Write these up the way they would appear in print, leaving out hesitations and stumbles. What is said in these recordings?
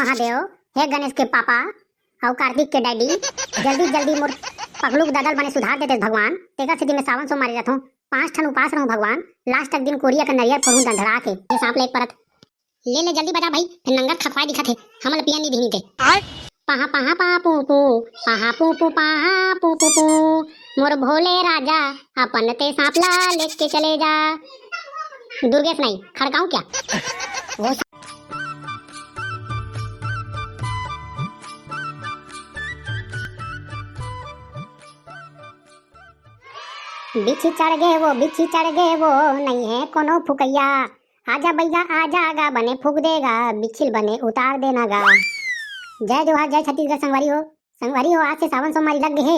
महादेव, हे गणेश के पापा और कार्तिक के डैडी, जल्दी जल्दी मोर पगलू ददल बने सुधार देते भगवान। तेकर से दिन में सावन सो मारी रहूं, 5 ठन उपास रहूं भगवान। लास्ट तक दिन कोरिया का नरियर फोड़ूं दंधड़ा के। ये सांप ले एक परत ले ले जल्दी बजा भाई, फिर नंगत खखवाई दिखत है हमल पिया नहीं दिही के। पहा पहा पा पू पू पहा पू पू पहा पू पू पू, मोर भोले राजा अपन ते सांपला लेके चले जा। दुर्गेश नहीं खड़काऊं क्या? वो बिछी चढ़ गए वो, बिछी चढ़ गए वो, नहीं है कोनो फुकैया। आजा भैया आजा गा, बने फूक देगा, बिछिल बने उतार देना गा। जय जोहार, जय छत्तीसगढ़। संगवारी हो आज से सावन सोमवारी लग गए है।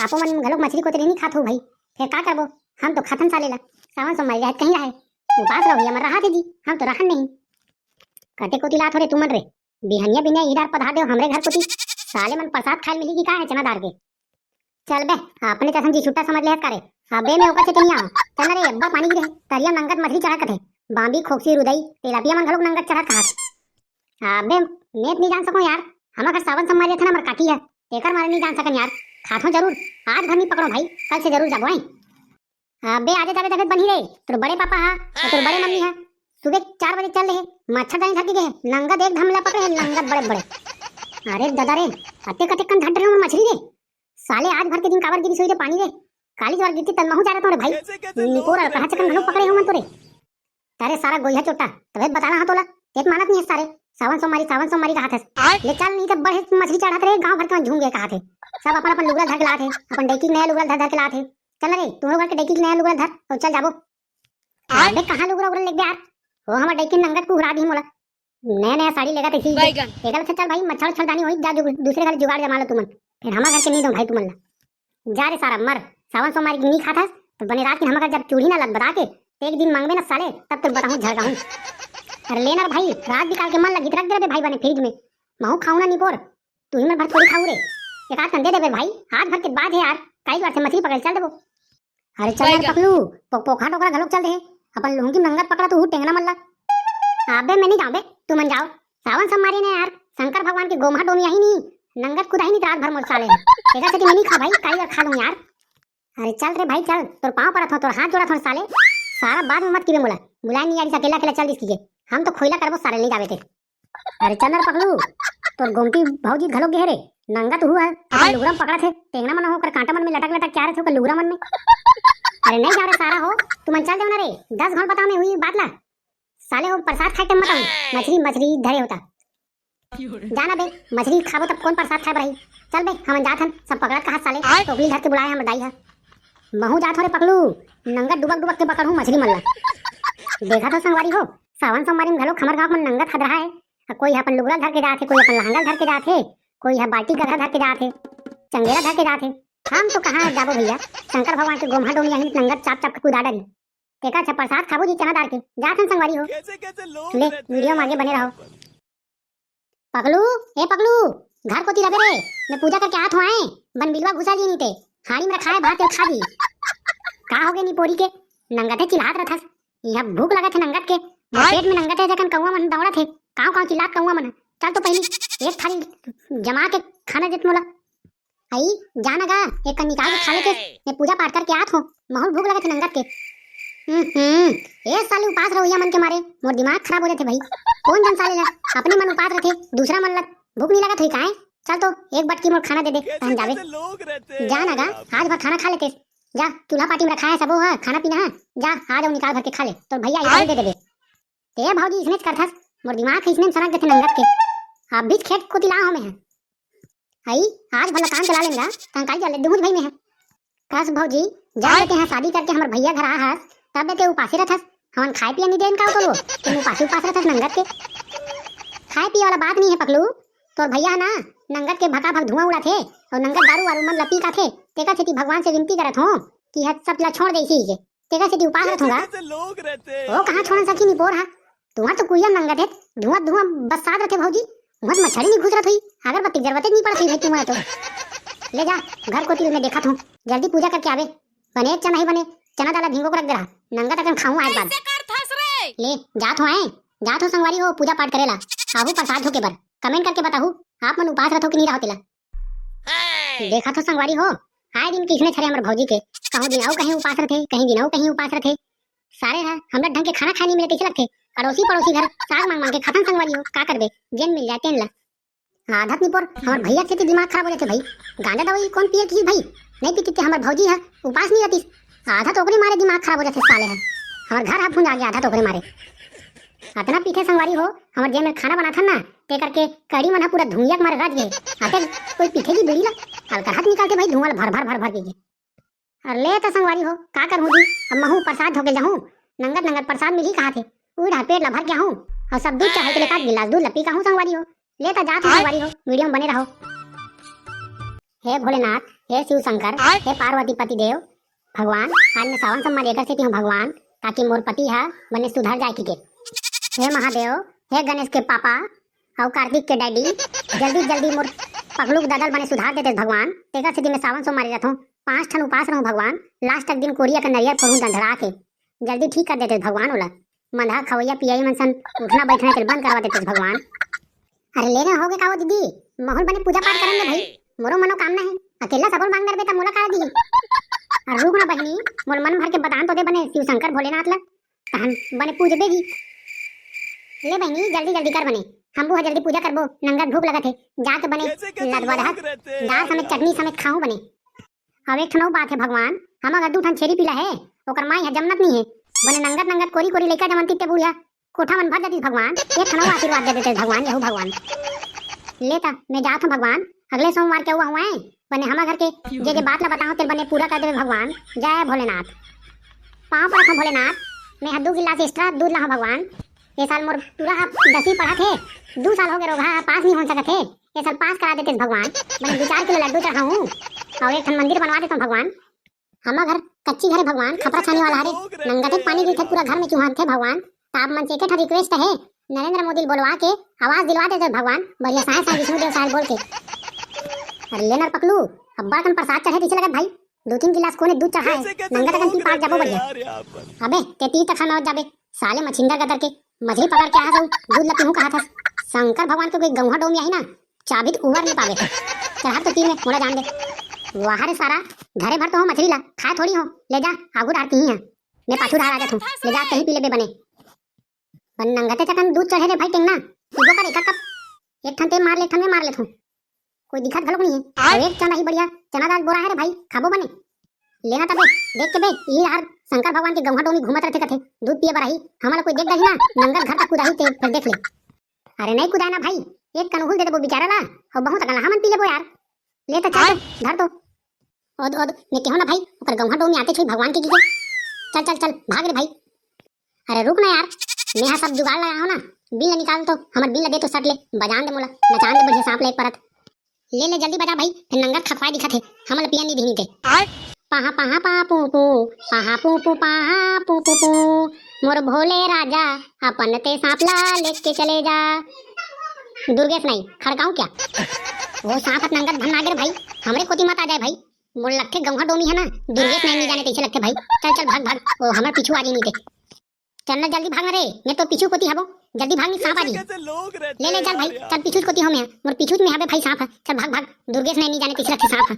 आपो मन घलोक मछली को तेरे नहीं खात हो भाई, फिर का करबो? हम तो खातन साले ला सावन सोमवारी रहत कहीं रहे उपास रहो हमर रहा थे जी, हम तो रहन नहीं। कटे कोती लात हो रे तुमन रे, बिहनिया बिना इधर पधा दे हमरे घर कोती। साले मन प्रसाद खाए मिली की का है चना दार के। चल बे अपने कसम जी छुट्टा समझ ले करे। अबे मैं ऊपर से नहीं आओ, चल रे अब्बा पानी गिरे तरिया नंगत मछली चढ़ा कथे, बांबी खोखसी रुदई तेलापिया मन घलोक नंगत चढ़ा कहा। अबे मैं नहीं जान सकूं यार, हमार घर सावन सोमवारी था ना, हमर काटी है तेकर मारे नहीं जान सकन यार। खाथो जरूर, आज घर नहीं पकड़ो भाई, कल से जरूर जाबो हैं। अबे आजे जाबे तबियत बनी रे, तोर बड़े पापा हा और तोर बड़े मम्मी है सुबह 4 बजे चल रहे, मच्छरदानी थक गए, नंगत एक धमला पकड़े नंगत बड़े बड़े। अरे दादा रे अते कते कन घट रहे मछली रे, साले आज भर के दिन काबर गिरी सोई रे पानी रे, काली ज्वार गिरती तलमहु जा रहा तोरे भाई। निकोर कहां चकन घलो पकड़े हो मन तोरे। तारे सारा गोइहा चोटा तबे बताना हा तोला, एक मानत नहीं है सारे। सावन सोमवारी कहा थे ले चल, नहीं तो बड़े मछली चढ़ाते रहे गांव भर के झूम गए कहा थे। सब अपन अपन लुगड़ा धर के लाथे, अपन डेकी नया लुगड़ा धर धर के लाथे। चल रे तू घर के डेकी नया लुगड़ा धर और चल जाबो। अबे कहां लुगड़ा उगड़ा लेके यार, ओ हमर डेकी नंगत को उड़ा दी मोला। नया नया साड़ी लेगा तेसी एकल से चल भाई, मच्छर छलदानी होई जा, दूसरे घर जुगाड़ जमा लो तुमन, फिर हमार घर के नहीं दो भाई तुमन ला। जा रे सारा मर, सावन सोमवारी नहीं खाता तो बने रात की हमार जब चूड़ी ना लग बता के एक दिन मांगबे ना साले, तब तो बताऊं झड़गाऊं। अरे लेना भाई, रात निकाल के मन लगी रख दे भाई बने फ्रिज में, महू खाऊं ना निपोर, तू ही मन भर थोड़ी खाऊ रे, एक आध दे दे भाई, आज भर के बाद है यार, कई बार से मछली पकड़ चल देबो। अरे चल यार पकलू पोखा टोकरा घलोक चल दे, अपन लुंगी नंगत पकड़ा तो टेंगना मल्ला। अबे मैं नहीं जाऊं बे, तू मन जाओ। सावन सोमवारी ने यार शंकर भगवान के गोमा डोमी आई नहीं, नंगत कुदाई नहीं रात भर मोर साले तेरा से मैं नहीं खा भाई, कई बार खा लूं यार। अरे चल रे भाई चल, तोर पांव पड़त हो, तोर हाथ जोड़त हो साले, सारा बाद में मत कीबे मोला, बुलाए नहीं यार अकेला अकेला चल इसकी, हम तो खोइला करबो सारे नहीं जावे थे। अरे चल रे पकलू, तोर गोमती भौजी घलो गए रे, नंगत हुआ है लुगड़ा पकड़ा थे, टेंगना मन होकर कांटा मन में लटक लटक क्या रहे थे लुगड़ा मन में। अरे नहीं जा रे सारा हो, तू मन चल जाओ ना रे, 10 घंटा बताओ नहीं हुई बात ला, साले हो प्रसाद खाए मत आऊं, मछली धरे होता जाना बे, मछली खाबो तब कौन प्रसाद खाए भाई। चल बे हम जात हन, सब पकड़त कहा साले, टोकरी धर के बुलाए हम दाई है, महू जात हो रे पकलू, नंगत डुबक के पकड़ू मछली मन ला। देखा तो संगवारी हो, सावन सोमवारी में घलो खमर गांव में नंगत खद रहा है, कोई अपन लुगड़ा धर के जाथे, कोई अपन लहंगा धर के जाथे, कोई है बाल्टी गधा धर के जाथे, चंगेरा धर के जाथे। हम तो कहां जाबो भैया, शंकर भगवान के गोम्हा डोमी आई नंगत चाप चाप के कुदा डाली, तेका अच्छा प्रसाद खाबो जी चना दार के, जात हन संगवारी हो। ले वीडियो में आगे बने रहो। पगलू ए पगलू, घर को ती लगे रे, मैं पूजा करके आत हो आए, बन बिलवा घुसा ली नीते, हाड़ी में रखा है भात खा दी। का हो गए नी पोरी के, नंगते चिल्लात रहथस, यहां भूख लगा थे नंगत के, पेट में नंगत है जकन कौवा मन दौड़ा थे, काव चिल्लात कौवा मन। चल तो पहले एक थाली जमा के खाना देत मोला, आई जाना गा एक कन निकाल के खा लेते, मैं पूजा पाठ करके आत हो, महल भूख लगा थे नंगत के। एक साल उपास रहो मन के मारे मोर दिमाग खराब हो जाते भाई, कौन जन साले ला अपने मन उपास रखे, दूसरा मन लग भूख नहीं लगा थी काहे। चल तो एक बटकी मोर खाना दे दे हम जावे, जा ना गा आज भर खाना खा लेते, जा चूल्हा पार्टी में रखा है सबो है खाना पीना है, जा आ जाओ निकाल भर के खा ले, तो भैया इधर दे दे ते भाजी इसने करथस, मोर दिमाग इसने सनक देथे नंगत के, अब भी खेत को तिला हमें है आई, आज भला काम चला लेंगा कंकाई चले दूध भाई में है। कस भौजी जा लेते हैं शादी करके हमर भैया घर आ हस, तब ते उपासी रहथस, हमन खाए पिए नहीं देन का तो तुम उपासी उपास रहथस नंगत के, खाए पिए वाला बात नहीं है पकलू, तोर भैया ना नंगत के भका भक धुआं उड़ा थे और नंगत दारू वारू मन लपी का थे, तेका से भगवान से विनती करत हो कि हद सब ला छोड़ देसी के, तेका से उपास रहत होगा। ओ कहां छोड़ सकी नी पोर हा, तुहा तो कुइया नंगत है, धुआं धुआं बस साथ रहते भौजी, मत मछली नहीं घुस रही हुई, अगरबत्ती जरूरत नहीं पड़ती भाई तुम्हारे तो। ले जा घर को तिल में देखा था, जल्दी पूजा करके आवे, बने चना ही बने चना दाला भिंगो को रख दे रहा, नंगा तक खाऊं आज बाद। ले जात हो आए, जात हो संगवारी हो पूजा पाठ करेला, आहू प्रसाद हो के बर। कमेंट करके बताओ आप मन उपास रहो कि नहीं रहो तेला। देखा तो संगवारी हो आए दिन किसने छरे हमर भौजी के कहूं दिन आओ कहीं उपास रथे, कहीं दिन आओ कहीं उपास रथे। सारे है हमरा ढंग के खाना खाए नहीं मिले कैसे लगथे। अड़ोसी पड़ोसी घर साग मांग मांग के खतन संगवारी हो का करबे, जेन मिल जाए तेन ला। आदत नहीं पर हमर भैया के दिमाग खराब हो जाते भाई। गांजा दवाई कौन पिए की भाई, नहीं पीती के हमर भौजी है उपास नहीं रहती। आधा तो ओकरे मारे दिमाग खराब हो जाते साले है। हमर घर हाथ आ गया आधा तो ओकरे मारे। अतना पीछे संगवारी हो हमर जे में खाना बना था ना ते करके कड़ी मना पूरा धुइया के मारे रज गए। आते कोई पीछे की बीड़ी ला हल्का हाथ निकाल के भाई धुआं भर भर भर भर के। और ले तो संगवारी हो का कर जी, अब महू प्रसाद होके जाऊं नंगत नंगत प्रसाद मिली कहा थे उड़ा पेट ला भर के हूं और सब दूध चढ़ाई के लिए 1 गिलास दूध लपी का हूं संगवारी हो। ले तो जात संगवारी हो वीडियो में बने रहो। हे भोलेनाथ, हे शिव शंकर, हे पार्वती पति देव भगवान, आज मैं सावन सम्मान लेकर से हूँ भगवान ताकि मोर पति है बने सुधर जाए की के। हे महादेव, हे गणेश के पापा और कार्तिक के डैडी, जल्दी जल्दी मोर पगलू ददल बने सुधार देते भगवान। तेकर से दिन में सावन सोमवारी रहूं 5 ठन उपास रहूं भगवान। लास्ट तक दिन कोरिया का नरियर पढ़ूं दंधड़ा के जल्दी ठीक कर देते भगवान। ओला मंधा खवैया पियाई मनसन उठना बैठना के बंद करवा देते भगवान। अरे लेना होगे का वो दीदी माहौल बने पूजा पाठ करेंगे भाई, मोरो मनोकामना है अकेला सबल मांग करबे त मोला का दी। और रुक ना बहनी मोर मन भर के बदान तो दे बने शिव शंकर भोलेनाथ ला तहन बने पूज देगी। ले बहनी जल्दी जल्दी कर बने हम वो जल्दी पूजा करबो नंगत भूख लगत है जाके बने लदवा दाल समेत चटनी समेत खाऊं बने। अब एक ठनौ बात है भगवान, हम अगर 2 ठन छेरी पीला है ओकर माई है जमनत नहीं है बने नंगत नंगत कोरी कोरी लेकर जमनती ते बुढ़िया कोठा मन भर जाती भगवान। एक ठनौ आशीर्वाद दे देते भगवान यहू भगवान। लेता मैं जात हूं भगवान अगले सोमवार के हुआ हुआ है बने हमार घर के जे बात ला बताओ तेरे बने पूरा कर देवे भगवान। जय भोलेनाथ। पाँव पड़त हूं भोलेनाथ, मैं 2 गिलास एक्स्ट्रा दूध ला भगवान। ये साल मोर पूरा 10वीं पढ़ा थे 2 साल हो गए रोगा पास नहीं हो सका थे, ये साल पास करा देते भगवान। मैंने 2-4 किलो लड्डू चढ़ाऊं और एक मंदिर बनवा देता हूं भगवान। हमारा घर कच्ची घर है भगवान, खपरा छाने वाला है नंगते पानी गिरते पूरा घर में चूहान थे भगवान। ताप मन से एक रिक्वेस्ट है नरेंद्र मोदी बुलवा के आवाज दिलवा देते भगवान बढ़िया साहे साहे विष्णु देव साहब बोल के। अरे लेनर पकलू अब बड़कन प्रसाद चढ़े दिखे लगा भाई 2-3 गिलास कोने दूध चढ़ाए नंगा तकन पी पाक जाबो बढ़िया। अबे ते ती तक खाना जाबे साले मछिंदर गदर के मछली पकड़ के आहा दूध लपी हूं कहा था। शंकर भगवान को कोई गंवा डोम आई ना चाबी उबर नहीं पावे चढ़ा तो ती में मोला जान दे वहां रे सारा घरे भर तो हो मछली ला खा थोड़ी हो ले जा आगू डालती ही है मैं पाछू डाल आ जात हूं ले जा कहीं पी लेबे बने बन नंगते चकन दूध चढ़े रे भाई टेंगना इगो कर एक कप एक ठन ते मार ले ठन में मार ले तू कोई दिखत घलो नहीं है। और एक चना ही बढ़िया चना दाल बोरा है रे भाई खाबो बने लेना तबे देख के बे ये यार शंकर भगवान के गंवा डोमी घूमत रहते कथे दूध पिए बराही हमारा कोई देख दही ना नंगर घर तक कुदाही ते फिर देख ले। अरे नहीं कुदाना भाई एक कनहुल दे दे वो बेचारा ला और बहुत अकल हमन पी लेबो यार। ले त चल धर तो ओद ओद मैं कहूं ना भाई ओकर गंवा डोमी आते छै भगवान के कीजे चल चल चल भाग रे भाई। अरे रुक ना यार मैं यहाँ सब जुगाड़ लगाया हूं ना बिल निकाल तो हमर बिल दे तो सट ले बजान दे मोला नचान दे बढ़िया सांप ले परत ले जल्दी बजा भाई फिर नंगर खखवाई दिखत है हमला पिया नहीं धीनी के। पाहा पाहा पा पू पू पाहा पू पू पाहा पू पू पू मोर भोले राजा अपन ते सांप ला लेके चले जा। दुर्गेश नहीं खड़काऊं क्या वो सांप नंगर धन नागर भाई हमरे कोती मत आ जाए भाई मोर लक्के गंवा डोमी है ना दुर्गेश नहीं जाने कैसे लगते भाई। चल चल भाग भाग वो हमारे पीछू आ रही नहीं थे चलना जल्दी भागना रे मैं तो पीछू कोती हबो जल्दी भाग नहीं सांप आ रही ले ले चल भाई चल पीछू कोती हो मैं मोर पीछू में हबे भाई सांप है चल भाग भाग दुर्गेश नहीं जाने कैसे लगते सांप है।